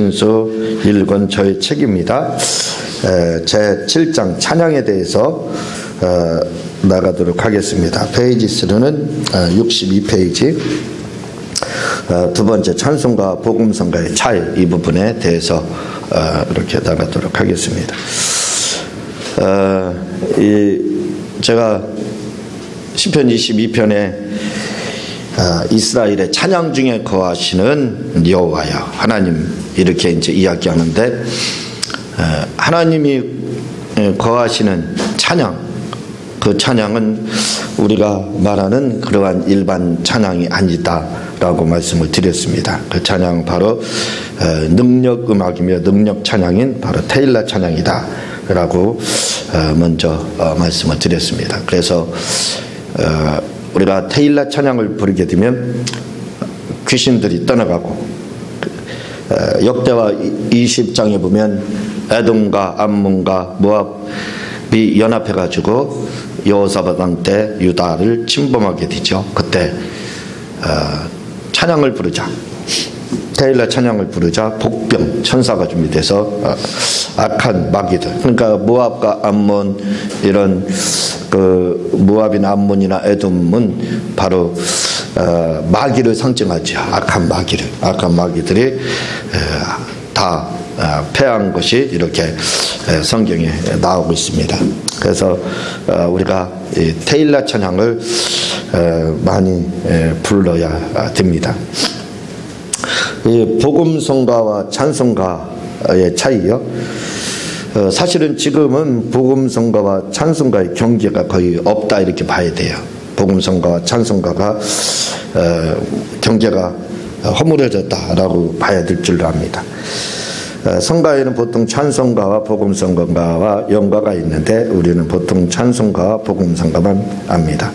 신수 1권 저의 책입니다. 제 7장 찬양에 대해서 나가도록 하겠습니다. 페이지 수는 62페이지. 두 번째 찬송가 복음성가의 차이, 이 부분에 대해서 이렇게 나가도록 하겠습니다. 제가 시편 22편에 이스라엘의 찬양 중에 거하시는 여호와여, 하나님 이렇게 이제 이야기하는데, 하나님이 거하시는 찬양, 그 찬양은 우리가 말하는 그러한 일반 찬양이 아니다라고 말씀을 드렸습니다. 그 찬양 바로 능력 음악이며 능력 찬양인 바로 테일라 찬양이다라고 먼저 말씀을 드렸습니다. 그래서 우리가 테일라 찬양을 부르게 되면 귀신들이 떠나가고, 역대하 20장에 보면 에돔과 암몬과 모압이 연합해가지고 여호사밧 왕 때 유다를 침범하게 되죠. 그때 찬양을 부르자, 테일라 찬양을 부르자 복병 천사가 준비돼서 악한 마귀들, 그러니까 모압과 암몬, 이런 그 모압이나 암몬이나 에돔은 바로 마귀를 상징하죠. 악한 마귀들이 다 패한 것이 이렇게 성경에 나오고 있습니다. 그래서 우리가 이 테일라 찬양을 많이 불러야 됩니다. 이 복음성가와 찬송가의 차이요. 사실은 지금은 복음성가와 찬송가의 경계가 거의 없다, 이렇게 봐야 돼요. 복음성가와 찬송가가 경계가 허물어졌다라고 봐야 될 줄로 압니다. 성가에는 보통 찬송가와 복음성가와 연가가 있는데, 우리는 보통 찬송가와 복음성가만 압니다.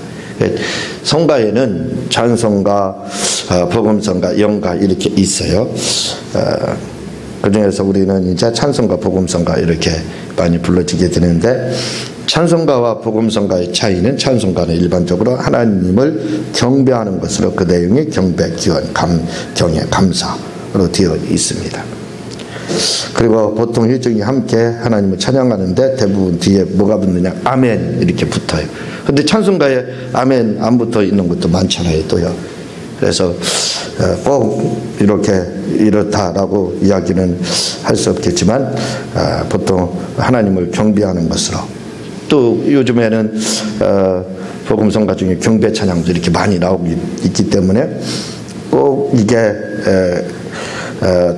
성가에는 찬송가, 복음성가, 연가 이렇게 있어요. 그 중에서 우리는 이제 찬송가, 복음성가 이렇게 많이 불러지게 되는데, 찬송가와 복음성가의 차이는, 찬송가는 일반적으로 하나님을 경배하는 것으로, 그 내용이 경배, 기원, 경외, 감사로 되어 있습니다. 그리고 보통 일정이 함께 하나님을 찬양하는데 대부분 뒤에 뭐가 붙느냐, 아멘 이렇게 붙어요. 근데 찬송가에 아멘 안 붙어 있는 것도 많잖아요, 또요. 그래서 꼭 이렇게 이렇다라고 이야기는 할 수 없겠지만, 보통 하나님을 경배하는 것으로, 또 요즘에는 복음성가 중에 경배 찬양도 이렇게 많이 나오고 있기 때문에 꼭 이게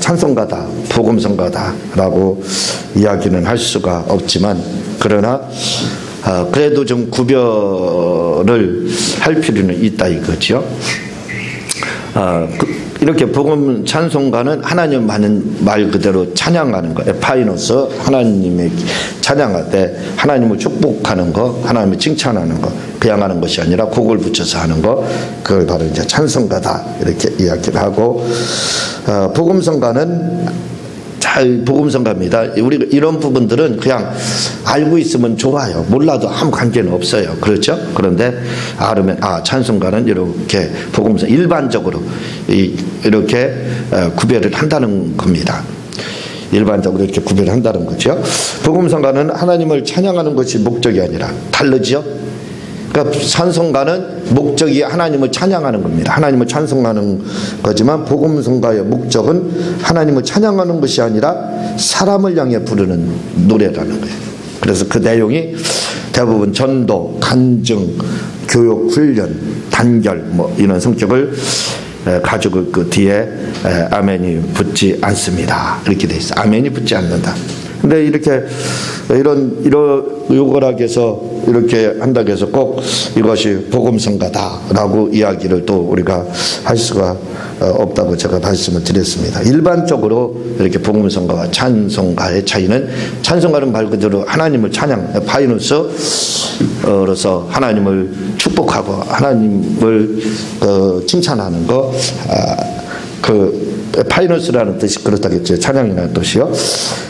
찬송가다, 복음성가다라고 이야기는 할 수가 없지만, 그러나 그래도 좀 구별을 할 필요는 있다 이거죠. 이렇게 복음 찬송가는 하나님 하는 말 그대로 찬양하는 거, 에파이노스, 하나님의 찬양할 때 하나님을 축복하는 거, 하나님을 칭찬하는 거, 그냥 하는 것이 아니라 곡을 붙여서 하는 거, 그걸 바로 이제 찬송가다 이렇게 이야기를 하고, 복음성가는 복음성가입니다. 우리 이런 부분들은 그냥 알고 있으면 좋아요. 몰라도 아무 관계는 없어요. 그렇죠? 그런데 알으면, 찬송가는 이렇게 복음성 일반적으로 이렇게 구별을 한다는 겁니다. 일반적으로 이렇게 구별을 한다는 거죠. 복음성가는 하나님을 찬양하는 것이 목적이 아니라, 다르죠? 그러니까 찬송가는 목적이 하나님을 찬양하는 겁니다. 하나님을 찬송하는 거지만, 복음성가의 목적은 하나님을 찬양하는 것이 아니라 사람을 향해 부르는 노래라는 거예요. 그래서 그 내용이 대부분 전도, 간증, 교육, 훈련, 단결 뭐 이런 성격을 가지고 그 뒤에 아멘이 붙지 않습니다. 이렇게 돼 있어요. 아멘이 붙지 않는다. 근데 이렇게 요거라고 해서 이렇게 한다고 해서 꼭 이것이 복음성가다라고 이야기를 또 우리가 할 수가 없다고 제가 말씀을 드렸습니다. 일반적으로 이렇게 복음성가와 찬송가의 차이는, 찬송가는 말 그대로 하나님을 찬양, 파이노스로서 하나님을 축복하고 하나님을 칭찬하는 거, 파이노스라는 뜻이 그렇다겠죠. 찬양이라는 뜻이요.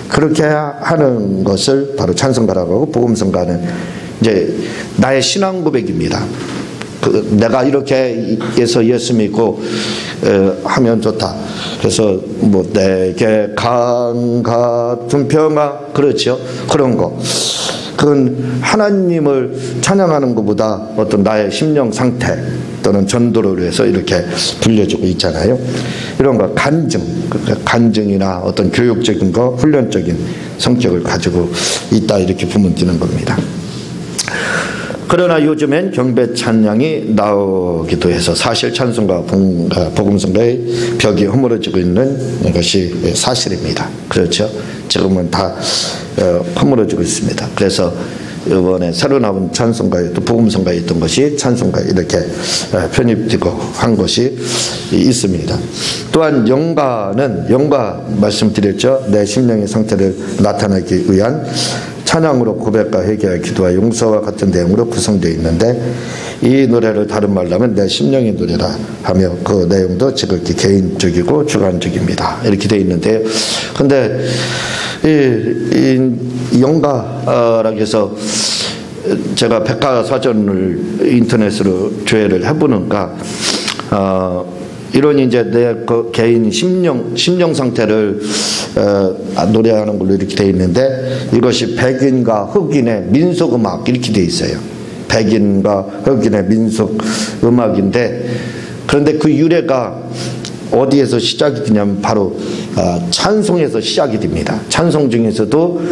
그렇게 하는 것을 바로 찬송가라고 하고, 복음성가는 이제 나의 신앙 고백입니다. 내가 이렇게 해서 예수 믿고 하면 좋다. 그래서 뭐 내게 강 같은 평화, 그렇죠. 그런 거. 그건 하나님을 찬양하는 것보다 어떤 나의 심령 상태 또는 전도를 위해서 이렇게 불려주고 있잖아요. 이런 거 간증이나 어떤 교육적인 거, 훈련적인 성격을 가지고 있다, 이렇게 보면 되는 겁니다. 그러나 요즘엔 경배 찬양이 나오기도 해서 사실 찬송과 복음성가의 벽이 허물어지고 있는 것이 사실입니다. 그렇죠? 지금은 다 허물어지고 있습니다. 그래서 이번에 새로 나온 찬송가에 또 복음성가에 있던 것이 찬송가에 이렇게 편입되고 한 것이 있습니다. 또한 영가 말씀드렸죠. 내 심령의 상태를 나타내기 위한 찬양으로 고백과 회개와 기도와 용서와 같은 내용으로 구성되어 있는데, 이 노래를 다른 말로 하면 내 심령의 노래라 하며 그 내용도 지극히 개인적이고 주관적입니다. 이렇게 되어 있는데요. 근데 이 영가라고 해서 제가 백과사전을 인터넷으로 조회를 해보니까 이런 이제 내 그 개인 심령 상태를 노래하는 걸로 이렇게 되어 있는데, 이것이 백인과 흑인의 민속 음악 이렇게 되어 있어요. 백인과 흑인의 민속 음악인데, 그런데 그 유래가 어디에서 시작이 되냐면 바로 찬송에서 시작이 됩니다. 찬송 중에서도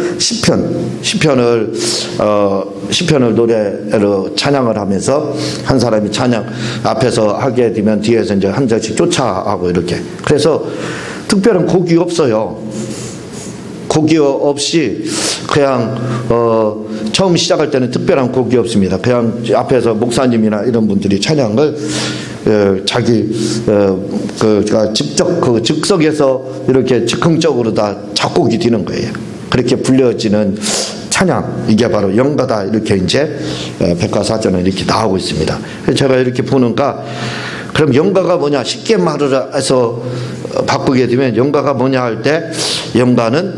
시편을 노래로 찬양을 하면서 한 사람이 찬양 앞에서 하게 되면 뒤에서 이제 한 절씩 쫓아하고 이렇게. 그래서 특별한 곡이 없어요. 곡이 없이 그냥 처음 시작할 때는 특별한 곡이 없습니다. 그냥 앞에서 목사님이나 이런 분들이 찬양을 자기 직접 그 즉석에서 이렇게 즉흥적으로 다 작곡이 되는 거예요. 그렇게 불려지는 찬양, 이게 바로 영가다, 이렇게 이제 백과사전에 이렇게 나오고 있습니다. 제가 이렇게 보니까 그럼 영가가 뭐냐, 쉽게 말을 해서 바꾸게 되면 영가가 뭐냐 할 때, 영가는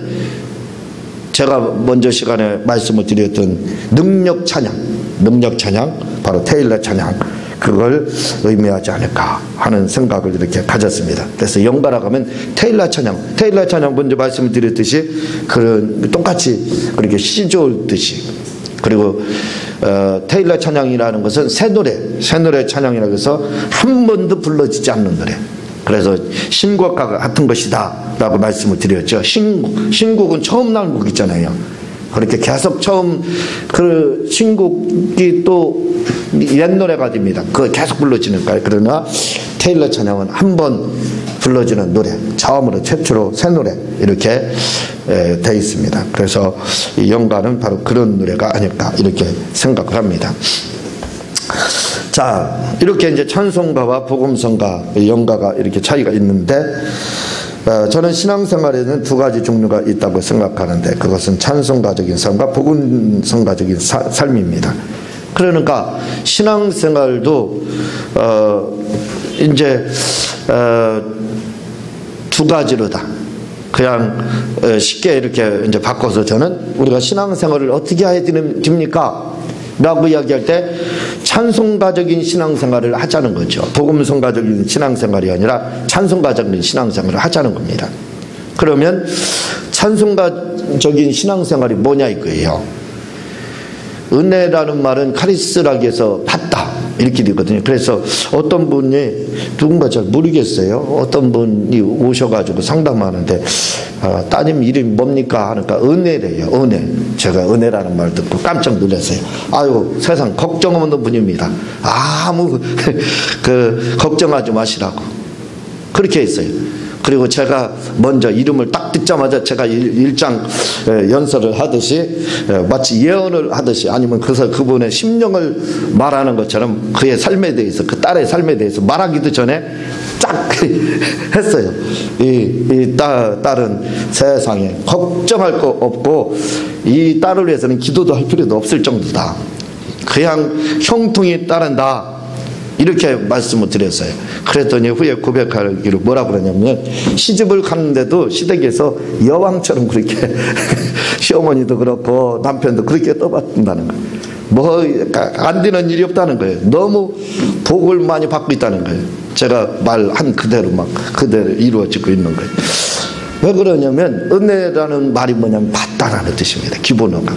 제가 먼저 시간에 말씀을 드렸던 능력 찬양, 바로 테일러 찬양, 그걸 의미하지 않을까 하는 생각을 이렇게 가졌습니다. 그래서 영가라고 하면 테일러 찬양 먼저 말씀을 드렸듯이 그런 똑같이 그렇게 시조듯이, 그리고 테일러 찬양이라는 것은 새 노래 찬양이라고 해서 한 번도 불러지지 않는 노래. 그래서 신곡과 같은 것이다 라고 말씀을 드렸죠. 신곡은 처음 나온 곡 있잖아요. 그렇게 계속 처음 그 신곡이 또 옛 노래가 됩니다. 그거 계속 불러지는 거예요. 그러나 테일러 찬양은 한 번 불러지는 노래, 처음으로 최초로 새 노래, 이렇게 돼 있습니다. 그래서 이 영가는 바로 그런 노래가 아닐까 이렇게 생각을 합니다. 자, 이렇게 이제 찬송가와 복음성가, 영가가 이렇게 차이가 있는데, 저는 신앙생활에는 두 가지 종류가 있다고 생각하는데, 그것은 찬송가적인 삶과 복음성가적인 삶입니다. 그러니까 신앙생활도 이제 두 가지로다. 그냥 쉽게 이렇게 이제 바꿔서 저는 우리가 신앙생활을 어떻게 해야 됩니까? 라고 이야기할 때 찬송가적인 신앙생활을 하자는 거죠. 복음성가적인 신앙생활이 아니라 찬송가적인 신앙생활을 하자는 겁니다. 그러면 찬송가적인 신앙생활이 뭐냐 이거예요. 은혜라는 말은 카리스라고 해서 받다 이렇게 되거든요. 그래서 어떤 분이 누군가 잘 모르겠어요. 어떤 분이 오셔가지고 상담하는데 따님 이름이 뭡니까 하니까 은혜래요. 은혜. 제가 은혜라는 말 듣고 깜짝 놀랐어요. 아유, 세상 걱정 없는 분입니다. 아무 걱정하지 마시라고 그렇게 했어요. 그리고 제가 먼저 이름을 딱 듣자마자 제가 일장 연설을 하듯이 마치 예언을 하듯이, 아니면 그분의 심령을 말하는 것처럼 그의 삶에 대해서, 그 딸의 삶에 대해서 말하기도 전에 쫙 했어요. 이 딸은 세상에 걱정할 거 없고 이 딸을 위해서는 기도도 할 필요도 없을 정도다. 그냥 형통이 따른다. 이렇게 말씀을 드렸어요. 그랬더니 후에 고백하기로 뭐라고 그러냐면, 시집을 갔는데도 시댁에서 여왕처럼 그렇게 시어머니도 그렇고 남편도 그렇게 떠받는다는 거예요. 뭐 안 되는 일이 없다는 거예요. 너무 복을 많이 받고 있다는 거예요. 제가 말한 그대로 막 그대로 이루어지고 있는 거예요. 왜 그러냐면 은혜라는 말이 뭐냐면 받다라는 뜻입니다. 기본어가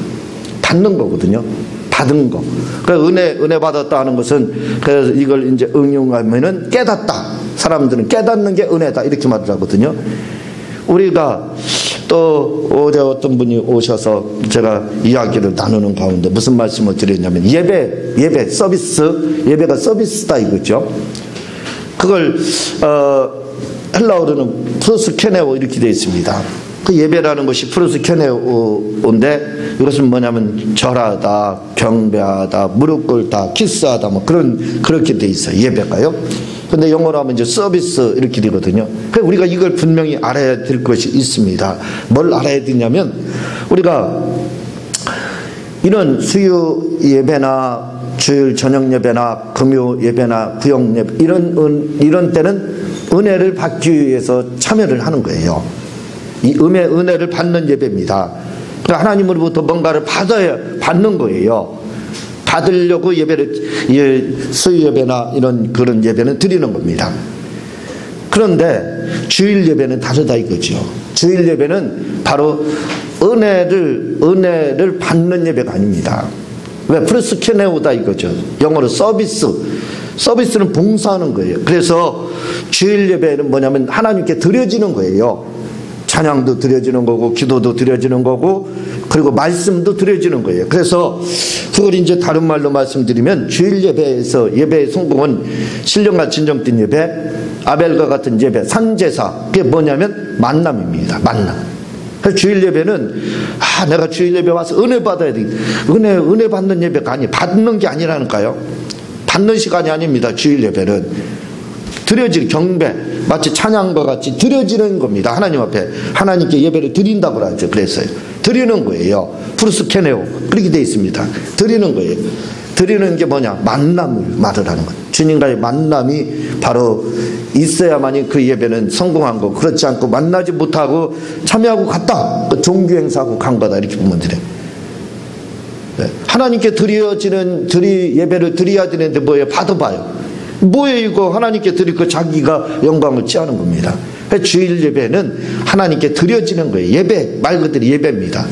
받는 거거든요. 받은 거. 그러니까 은혜 받았다 하는 것은, 그래서 이걸 이제 응용하면은 깨닫다. 사람들은 깨닫는 게 은혜다 이렇게 말을 하거든요. 우리가 또 어제 어떤 분이 오셔서 제가 이야기를 나누는 가운데 무슨 말씀을 드렸냐면 예배 서비스, 예배가 서비스다 이거죠. 그걸 헬라어로는 프로스케네오 이렇게 되어 있습니다. 그 예배라는 것이 프로스케네오인데 이것은 뭐냐면 절하다, 경배하다, 무릎 꿇다, 키스하다 뭐 그렇게 되어 있어요. 예배가요. 근데 영어로 하면 이제 서비스 이렇게 되거든요. 그러니까 우리가 이걸 분명히 알아야 될 것이 있습니다. 뭘 알아야 되냐면 우리가 이런 수요 예배나 주일 저녁 예배나 금요 예배나 구역 예배 이런 때는 은혜를 받기 위해서 참여를 하는 거예요. 이 은혜를 받는 예배입니다. 그러니까 하나님으로부터 뭔가를 받는 거예요. 받으려고 수요 예배나 이런 그런 예배는 드리는 겁니다. 그런데 주일 예배는 다르다 이거죠. 주일 예배는 바로 은혜를 받는 예배가 아닙니다. 왜? 프로스케네오다 이거죠. 영어로 서비스는 봉사하는 거예요. 그래서 주일 예배는 뭐냐면 하나님께 드려지는 거예요. 찬양도 드려지는 거고 기도도 드려지는 거고 그리고 말씀도 드려지는 거예요. 그래서 그걸 이제 다른 말로 말씀드리면 주일 예배에서 예배의 성공은 신령과 진정된 예배, 아벨과 같은 예배, 산제사, 그게 뭐냐면 만남입니다. 만남. 주일 예배는 내가 주일 예배 와서 은혜 받아야 돼. 은혜 받는 예배가 아니, 받는 게 아니라니까요. 받는 시간이 아닙니다. 주일 예배는 드려질 경배, 마치 찬양과 같이 드려지는 겁니다. 하나님 앞에 하나님께 예배를 드린다고 하죠. 그랬어요. 드리는 거예요. 프루스케네오 그렇게 되어 있습니다. 드리는 거예요. 드리는 게 뭐냐? 만남을 말을 하는 거예요. 주님과의 만남이 바로 있어야만이 그 예배는 성공한 거. 그렇지 않고 만나지 못하고 참여하고 갔다. 그 종교 행사하고 간 거다 이렇게 보면 돼요. 네. 하나님께 드려지는 예배를 드려야 되는데 뭐예요? 받아봐요. 뭐예요 이거? 하나님께 드리고 자기가 영광을 취하는 겁니다. 주일 예배는 하나님께 드려지는 거예요. 예배 말 그대로 예배입니다.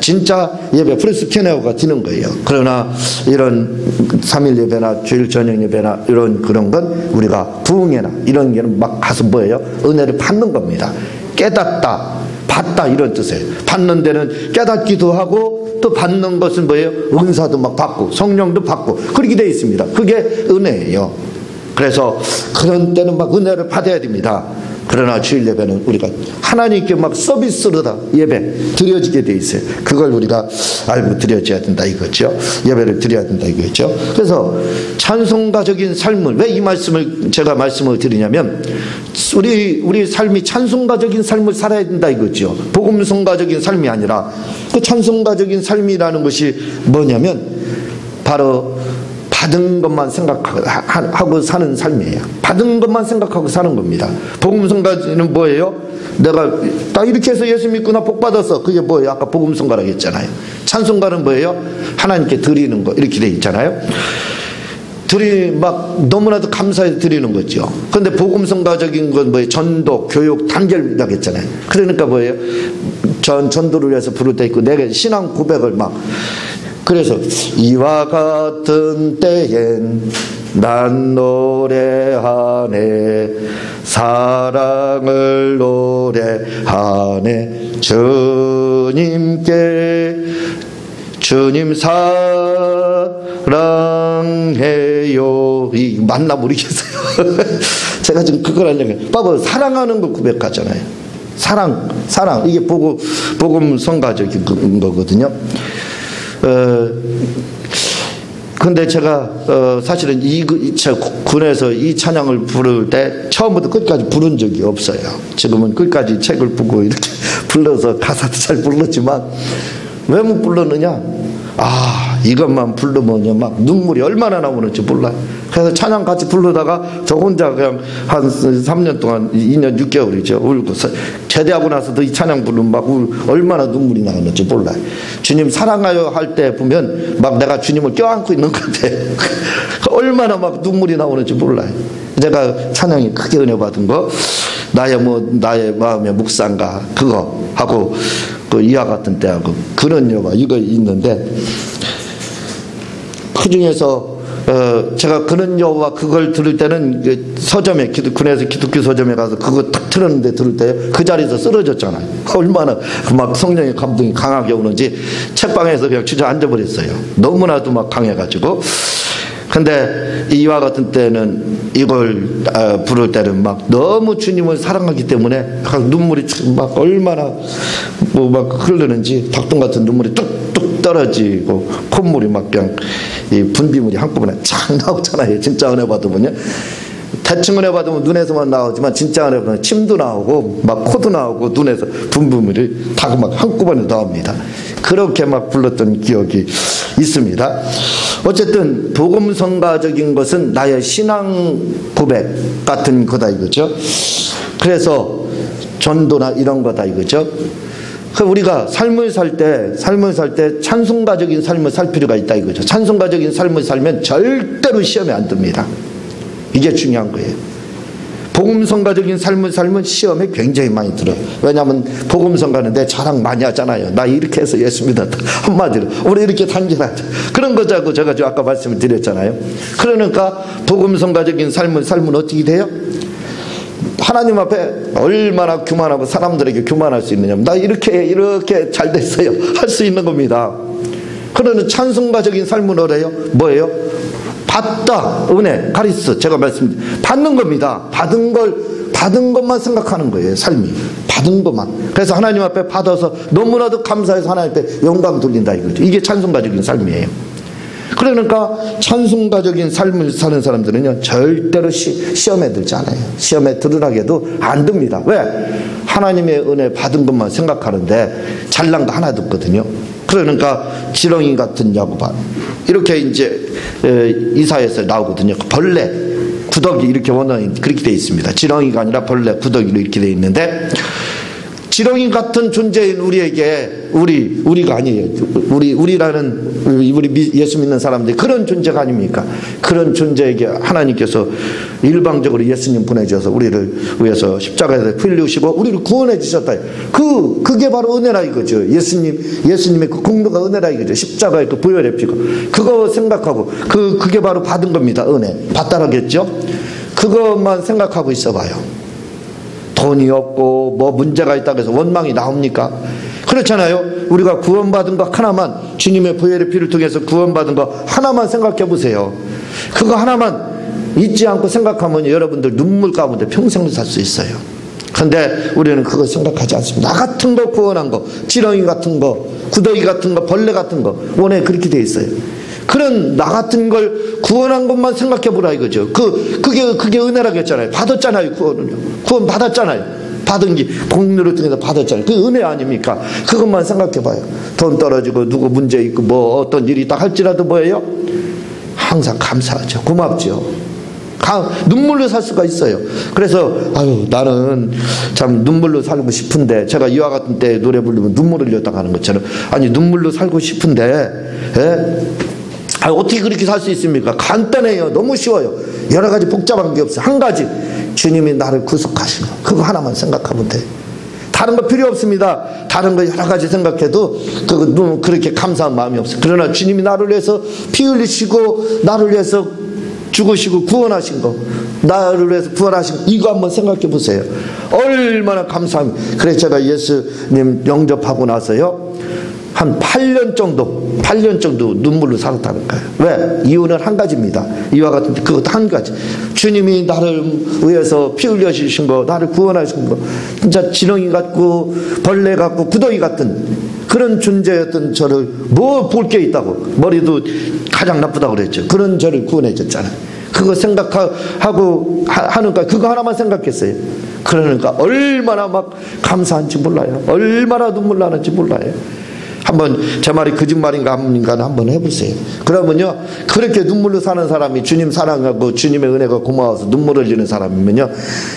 진짜 예배 프로스케네오가 드는 거예요. 그러나 이런 3일 예배나 주일 저녁 예배나 이런 그런 건 우리가 부흥회나 이런 게는 막 가서 뭐예요? 은혜를 받는 겁니다. 깨닫다, 받다 이런 뜻이에요. 받는 데는 깨닫기도 하고 또 받는 것은 뭐예요? 은사도 막 받고 성령도 받고 그렇게 되어 있습니다. 그게 은혜예요. 그래서 그런 때는 막 은혜를 받아야 됩니다. 그러나 주일 예배는 우리가 하나님께 막 서비스로 다 예배 드려지게 돼 있어요. 그걸 우리가 알고 드려져야 된다 이거죠. 예배를 드려야 된다 이거죠. 그래서 찬송가적인 삶을, 왜 이 말씀을 제가 말씀을 드리냐면 우리 삶이 찬송가적인 삶을 살아야 된다 이거죠. 복음성가적인 삶이 아니라 그 찬송가적인 삶이라는 것이 뭐냐면 바로 받은 것만 생각하고 사는 삶이에요. 받은 것만 생각하고 사는 겁니다. 복음성가는 뭐예요? 내가 딱 이렇게 해서 예수 믿고 나 복 받았어. 그게 뭐예요? 아까 복음성가라고 했잖아요. 찬송가는 뭐예요? 하나님께 드리는 거 이렇게 돼 있잖아요. 막 너무나도 감사해서 드리는 거죠. 그런데 복음성가적인 건 뭐예요? 전도, 교육, 단결이라고 했잖아요. 그러니까 뭐예요? 전도를 위해서 부를 때 있고 내가 신앙 고백을 막 그래서 이와 같은 때엔 난 노래하네 사랑을 노래하네 주님 사랑해요. 이 만나 모르겠어요. 제가 지금 그걸 하려고 봐봐. 사랑하는 걸 고백하잖아요. 사랑 이게 복음 성가적인 거거든요. 근데 제가 사실은 군에서 이 찬양을 부를 때 처음부터 끝까지 부른 적이 없어요. 지금은 끝까지 책을 보고 이렇게 불러서 가사도 잘 불렀지만 왜 못 불렀느냐? 이것만 부르면 막 눈물이 얼마나 나오는지 몰라요. 그래서 찬양 같이 부르다가 저 혼자 그냥 한 3년 동안 2년 6개월이죠. 울고 제대하고 나서도 이 찬양 부르면 막 얼마나 눈물이 나는지 몰라요. 주님 사랑하여 할 때 보면 막 내가 주님을 껴안고 있는 것 같아. 얼마나 막 눈물이 나오는지 몰라요. 제가 찬양이 크게 은혜 받은 거 나의 마음의 묵상가 그거 하고 그 이와 같은 때하고 그런 여가 이거 있는데 그 중에서 제가 그런 여와 그걸 들을 때는 서점에 군에서 기독교 서점에 가서 그거 딱 틀었는데 들을 때 그 자리에서 쓰러졌잖아요. 얼마나 막 성령의 감동이 강하게 오는지 책방에서 그냥 주저앉아 버렸어요. 너무나도 막 강해가지고. 근데 이와 같은 때는 이걸 부를 때는 막 너무 주님을 사랑하기 때문에 눈물이 막 얼마나 뭐 막 흐르는지 닭똥 같은 눈물이 뚝뚝 떨어지고 콧물이 막 그냥 이 분비물이 한꺼번에 쫙 나오잖아요. 진짜 은혜 받으면요. 대충 은혜 받으면 눈에서만 나오지만 진짜 은혜 받으면 침도 나오고 막 코도 나오고 눈에서 분비물이 다 막 한꺼번에 나옵니다. 그렇게 막 불렀던 기억이 있습니다. 어쨌든 복음성가적인 것은 나의 신앙 고백 같은 거다 이거죠. 그래서 전도나 이런 거다 이거죠. 우리가 삶을 살 때 찬송가적인 삶을 살 필요가 있다 이거죠. 찬송가적인 삶을 살면 절대로 시험에 안 듭니다. 이게 중요한 거예요. 복음성가적인 삶을 살면 시험에 굉장히 많이 들어요. 왜냐하면 복음성가는 내 자랑 많이 하잖아요. 나 이렇게 해서 예수 믿었다. 한마디로 우리 이렇게 단결하자. 그런 거자고 제가 아까 말씀을 드렸잖아요. 그러니까 복음성가적인 삶을 살면 어떻게 돼요? 하나님 앞에 얼마나 교만하고 사람들에게 교만할 수 있느냐. 나 이렇게 잘 됐어요. 할 수 있는 겁니다. 그러는 찬송가적인 삶은 뭐예요? 받다, 은혜, 카리스, 제가 말씀드린 받는 겁니다. 받은 것만 생각하는 거예요. 삶이 받은 것만. 그래서 하나님 앞에 받아서 너무나도 감사해서 하나님 앞에 영광 돌린다 이거죠. 이게 찬송가적인 삶이에요. 그러니까 찬송가적인 삶을 사는 사람들은요 절대로 시험에 들지 않아요. 시험에 들으라고 안 듭니다. 왜? 하나님의 은혜 받은 것만 생각하는데 잘난 거 하나도 없거든요. 그러니까 지렁이 같은 야고반 이렇게 이제 이사야에서 나오거든요. 벌레, 구더기 이렇게 원어는 그렇게 되어 있습니다. 지렁이가 아니라 벌레, 구더기로 이렇게 되어 있는데 지렁이 같은 존재인 우리에게 우리가 아니에요. 우리라는 우리 예수 믿는 사람들이 그런 존재가 아닙니까? 그런 존재에게 하나님께서 일방적으로 예수님 보내주셔서 우리를 위해서 십자가에서 흘리시고 우리를 구원해 주셨다. 그게 바로 은혜라 이거죠. 예수님의 그 공로가 은혜라 이거죠. 십자가의 그 보혈의 피가 그거 생각하고 그게 바로 받은 겁니다. 은혜 받다라겠죠. 그것만 생각하고 있어봐요. 돈이 없고 뭐 문제가 있다고 해서 원망이 나옵니까? 그렇잖아요. 우리가 구원받은 거 하나만, 주님의 보혈의 피를 통해서 구원받은 거 하나만 생각해 보세요. 그거 하나만 잊지 않고 생각하면 여러분들 눈물 가운데 평생을 살 수 있어요. 그런데 우리는 그거 생각하지 않습니다. 나 같은 거 구원한 거, 지렁이 같은 거, 구더기 같은 거, 벌레 같은 거 원에 그렇게 돼 있어요. 그런 나 같은 걸 구원한 것만 생각해 보라 이거죠. 그게 은혜라고 했잖아요. 받았잖아요. 구원 받았잖아요. 받은 게 복료를 통해서 받았잖아요. 그 은혜 아닙니까? 그것만 생각해 봐요. 돈 떨어지고 누구 문제 있고 뭐 어떤 일이 있다 할지라도 뭐예요? 항상 감사하죠. 고맙죠. 눈물로 살 수가 있어요. 그래서 나는 참 눈물로 살고 싶은데, 제가 이와 같은 때 노래 부르면 눈물 흘렸다고 하는 것처럼, 아니 눈물로 살고 싶은데 어떻게 그렇게 살 수 있습니까? 간단해요. 너무 쉬워요. 여러 가지 복잡한 게 없어요. 한 가지, 주님이 나를 구속하신 거, 그거 하나만 생각하면 돼. 다른 거 필요 없습니다. 다른 거 여러 가지 생각해도 그렇게 감사한 마음이 없어요. 그러나 주님이 나를 위해서 피 흘리시고 나를 위해서 죽으시고 구원하신 거, 나를 위해서 부활하신 거, 이거 한번 생각해 보세요. 얼마나 감사합니다. 그래서 제가 예수님 영접하고 나서요 한 8년 정도 눈물로 살았다는 거예요. 왜? 이유는 한 가지입니다. 이와 같은 그것도 한 가지. 주님이 나를 위해서 피 흘려 주신 거, 나를 구원하신 거, 진짜 지렁이 같고 벌레 같고 구더기 같은 그런 존재였던 저를 뭐 볼 게 있다고, 머리도 가장 나쁘다고 그랬죠. 그런 저를 구원해 줬잖아요. 그거 생각하고 하니까 그거 하나만 생각했어요. 그러니까 얼마나 막 감사한지 몰라요. 얼마나 눈물 나는지 몰라요. 한번 제 말이 거짓말인가 한번 해보세요. 그러면요, 그렇게 눈물로 사는 사람이 주님 사랑하고 주님의 은혜가 고마워서 눈물 흘리는 사람이면요,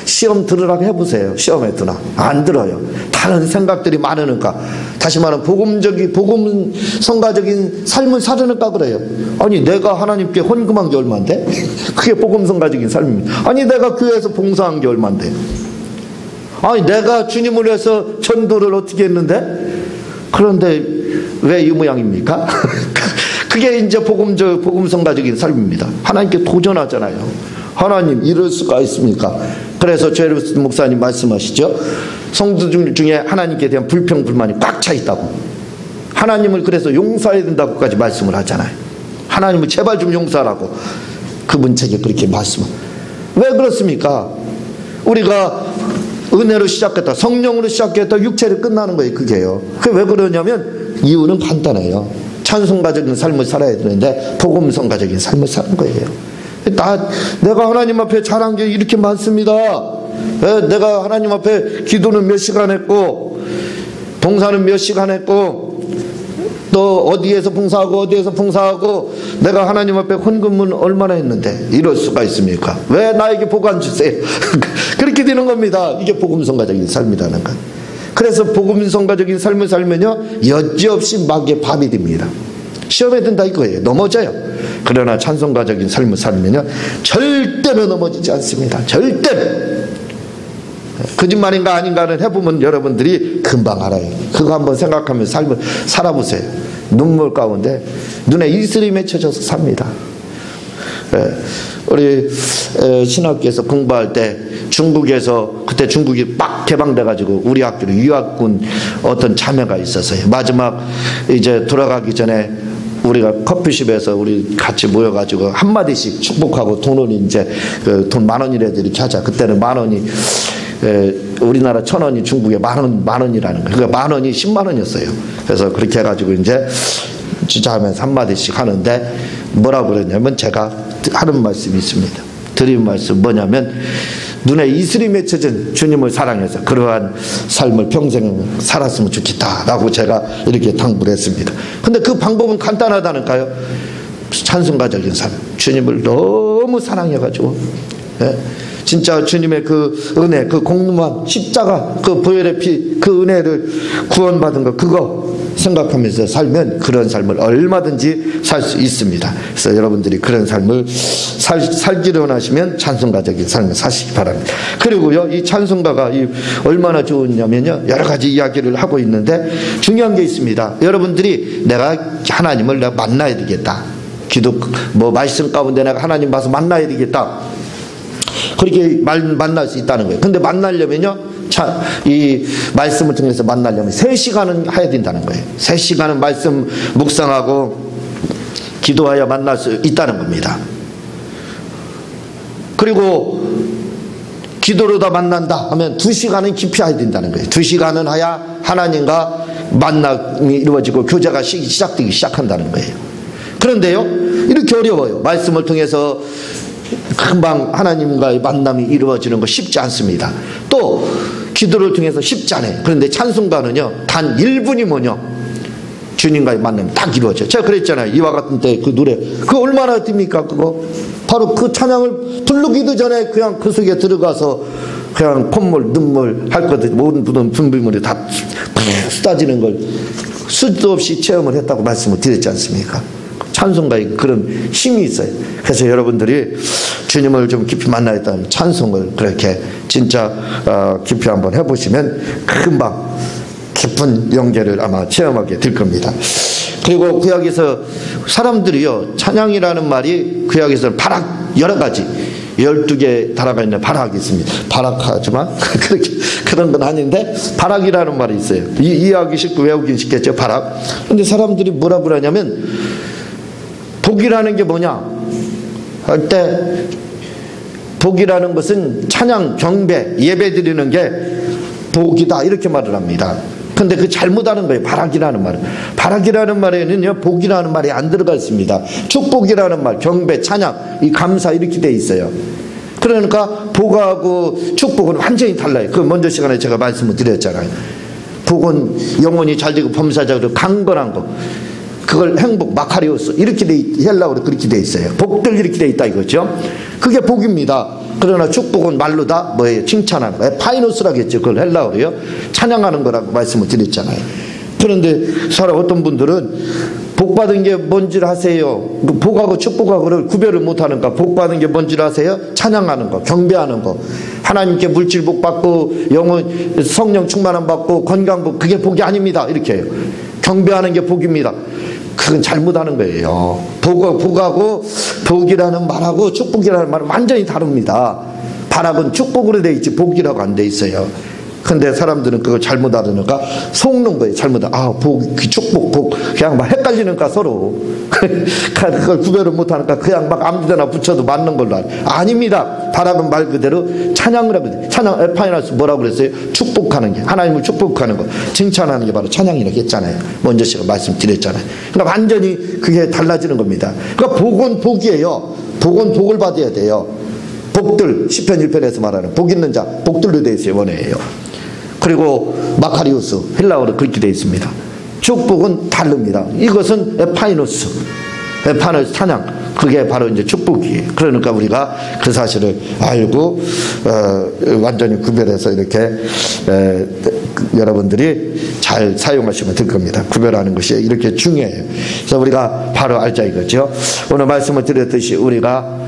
시험 들으라고 해보세요. 시험에 드나? 안 들어요. 다른 생각들이 많으니까. 다시 말하면 복음 성가적인 삶을 살으니까 그래요. 아니, 내가 하나님께 헌금한 게 얼마인데? 그게 복음 성가적인 삶입니다. 아니, 내가 교회에서 봉사한 게 얼마인데? 아니, 내가 주님을 위해서 전도를 어떻게 했는데? 그런데 왜 이 모양입니까? 그게 이제 복음 성가적인 삶입니다. 하나님께 도전하잖아요. 하나님, 이럴 수가 있습니까? 그래서 제르스 목사님 말씀하시죠. 성도 중에 하나님께 대한 불평 불만이 꽉 차 있다고. 하나님을 그래서 용서해야 된다고까지 말씀을 하잖아요. 하나님을 제발 좀 용서하라고 그분 책에 그렇게 말씀을. 왜 그렇습니까? 우리가 은혜로 시작했다, 성령으로 시작했다, 육체로 끝나는 거예요. 그게요. 그게 왜 그러냐면 이유는 간단해요. 찬송가적인 삶을 살아야 되는데 복음 성가적인 삶을 사는 거예요. 내가 하나님 앞에 잘한 게 이렇게 많습니다. 내가 하나님 앞에 기도는 몇 시간 했고 봉사는 몇 시간 했고 또 어디에서 봉사하고 내가 하나님 앞에 헌금은 얼마나 했는데 이럴 수가 있습니까? 왜 나에게 복 안 주세요? 그렇게 되는 겁니다. 이게 복음 성가적인 삶이라는 것. 그래서 복음 성가적인 삶을 살면요, 여지없이 마귀의 밥이 됩니다. 시험에 든다 이거예요. 넘어져요. 그러나 찬송가적인 삶을 살면요, 절대로 넘어지지 않습니다. 절대로. 거짓말인가 아닌가는 해보면 여러분들이 금방 알아요. 그거 한번 생각하면서 삶을 살아보세요. 눈물 가운데 눈에 이슬이 맺혀져서 삽니다. 우리 신학교에서 공부할 때 중국에서 그때 중국이 막 개방돼가지고 우리 학교로 유학군 어떤 자매가 있었어요. 마지막 이제 돌아가기 전에 우리가 커피숍에서 우리 같이 모여가지고 한마디씩 축복하고 돈은 이제 돈 10,000원이라도 이렇게 하자. 그때는 10,000원이 우리나라 1,000원이 중국에 10,000원이라는 거예요. 그러니까 10,000원이 100,000원이었어요. 그래서 그렇게 해가지고 이제 진짜 하면서 한마디씩 하는데 뭐라고 그러냐면 제가 하는 말씀이 있습니다. 드리는 말씀 뭐냐면 눈에 이슬이 맺혀진 주님을 사랑해서 그러한 삶을 평생 살았으면 좋겠다라고 제가 이렇게 당부를 했습니다. 근데 그 방법은 간단하다니까요. 찬송가적인 삶, 주님을 너무 사랑해가지고 진짜 주님의 그 은혜, 그 공로한 십자가, 그 보혈의 피, 그 은혜를 구원받은 거 그거 생각하면서 살면 그런 삶을 얼마든지 살 수 있습니다. 그래서 여러분들이 그런 삶을 살기로 원하시면 찬송가적인 삶을 사시기 바랍니다. 그리고요, 이 찬송가가 얼마나 좋으냐면요, 여러 가지 이야기를 하고 있는데 중요한 게 있습니다. 여러분들이 내가 하나님을 내가 만나야 되겠다. 기도 말씀 가운데 내가 하나님 봐서 만나야 되겠다. 그렇게 만날 수 있다는 거예요. 근데 만나려면요, 이 말씀을 통해서 만나려면 3시간은 해야 된다는 거예요. 3시간은 말씀 묵상하고 기도하여 만날 수 있다는 겁니다. 그리고 기도로 다 만난다 하면 2시간은 깊이 해야 된다는 거예요. 2시간은 해야 하나님과 만남이 이루어지고 교제가 시작되기 시작한다는 거예요. 그런데요, 이렇게 어려워요. 말씀을 통해서 금방 하나님과의 만남이 이루어지는 거 쉽지 않습니다. 또 기도를 통해서 쉽지 않아요. 그런데 찬송가는요, 단 1분이면요 주님과의 만남이 딱 이루어져요. 제가 그랬잖아요. 이와 같은 때 그 노래 그거 얼마나 듭니까? 그거 바로 그 찬양을 부르기도 전에 그냥 그 속에 들어가서 그냥 콧물 눈물 할 것 모든 분비물이 다 쏟아지는 걸 수도 없이 체험을 했다고 말씀을 드렸지 않습니까? 찬송가에 그런 힘이 있어요. 그래서 여러분들이 주님을 좀 깊이 만나야겠다는 찬송을 그렇게 진짜 깊이 한번 해보시면 금방 깊은 영계를 아마 체험하게 될 겁니다. 그리고 구약에서 사람들이요, 찬양이라는 말이 구약에서는 바락, 여러 가지 12개 달아가 있는 바락이 있습니다. 바락하지만 그렇게 그런 건 아닌데 바락이라는 말이 있어요. 이해하기 쉽고 외우기 쉽겠죠, 바락. 근데 사람들이 뭐라 그러냐면 복이라는 게 뭐냐 할 때 복이라는 것은 찬양, 경배, 예배 드리는 게 복이다 이렇게 말을 합니다. 근데 그 잘못하는 거예요. 바락이라는 말은. 바락이라는 말에는요, 복이라는 말이 안 들어가 있습니다. 축복이라는 말, 경배, 찬양, 이 감사 이렇게 돼 있어요. 그러니까 복하고 축복은 완전히 달라요. 그 먼저 시간에 제가 말씀을 드렸잖아요. 복은 영혼이 잘되고 범사자로 강건한 것. 그걸 행복, 마카리오스 이렇게 헬라어로 그렇게 돼 있어요. 복들 이렇게 돼 있다 이거죠. 그게 복입니다. 그러나 축복은 말로 다 뭐예요? 칭찬하는 거예요. 파이노스라고 했죠. 그걸 헬라어로요. 찬양하는 거라고 말씀을 드렸잖아요. 그런데 어떤 분들은 복받은 게 뭔지를 아세요? 복하고 축복하고를 구별을 못하는가? 복받은 게 뭔지를 아세요? 찬양하는 거, 경배하는 거. 하나님께 물질 복 받고 영혼 성령 충만함 받고 건강 복, 그게 복이 아닙니다. 이렇게 해요. 경배하는 게 복입니다. 그건 잘못하는 거예요. 복하고 복이라는 말하고 축복이라는 말은 완전히 다릅니다. 발악은 축복으로 돼 있지 복이라고 안 돼 있어요. 근데 사람들은 그걸 잘못 알으니까 속는 거예요. 잘못 복, 축복, 복 그냥 막 헷갈리니까 서로 그걸 구별을 못하니까 그냥 막 아무데나 붙여도 맞는 걸로 아닙니다. 발악은 말 그대로 찬양을 하거든요. 찬양 에파이나스 뭐라고 그랬어요? 축복하는 게, 하나님을 축복하는 거, 칭찬하는 게 바로 찬양이라고 했잖아요. 먼저 제가 말씀드렸잖아요. 그러니까 완전히 그게 달라지는 겁니다. 그러니까 복은 복이에요. 복은 복을 받아야 돼요. 복들, 시편 1편에서 말하는 복 있는 자, 복들로 되어 있어요. 원해요. 그리고 마카리우스, 헬라어로 그렇게 되어 있습니다. 축복은 다릅니다. 이것은 에파이노스, 찬양, 그게 바로 이제 축복이에요. 그러니까 우리가 그 사실을 알고 완전히 구별해서 이렇게 여러분들이 잘 사용하시면 될 겁니다. 구별하는 것이 이렇게 중요해요. 그래서 우리가 바로 알자 이거죠. 오늘 말씀을 드렸듯이 우리가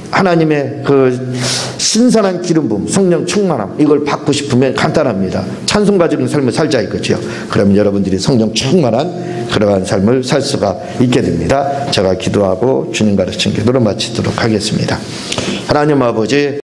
하나님의 그 신선한 기름 부음, 성령 충만함, 이걸 받고 싶으면 간단합니다. 찬송 가지는 삶을 살자 이거죠. 그러면 여러분들이 성령 충만한 그러한 삶을 살 수가 있게 됩니다. 제가 기도하고 주님 가르친 기도를 마치도록 하겠습니다. 하나님 아버지,